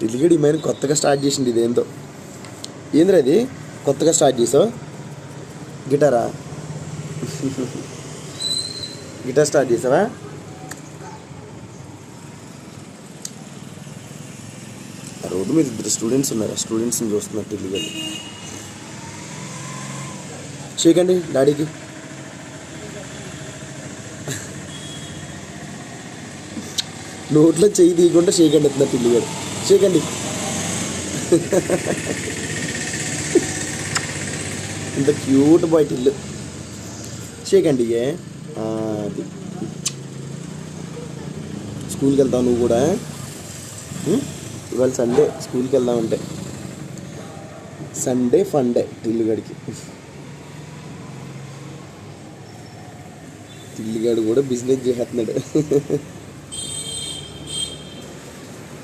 టిల్లిగడి ఈ మైన కొత్తగా స్టార్ట్ చేసింది ఇదేందో. ఏంద్రా ఇది కొత్తగా స్టార్ట్ చేసావు? గిటారా? గిటార్ స్టార్ట్ చేసావా? రోడ్డు మీద ఇద్దరు స్టూడెంట్స్ ఉన్నారు. స్టూడెంట్స్ని చూస్తున్నారు టిల్లిగడి. చేయకండి డాడీకి. నోట్లో చెయ్యి తీయకుండా చేయకండి ఎత్తున్నారు టిల్లిగడు. చేయకండి. ఇంత క్యూట్ బాయ్ టిల్లు. చేయకండి. అది స్కూల్కి వెళ్తావు నువ్వు కూడా? ఇవాళ సండే స్కూల్కి వెళ్దామంటే సండే ఫండే టిల్లుగడికి. టిల్లిగాడు కూడా బిజినెస్ చేస్తున్నాడు.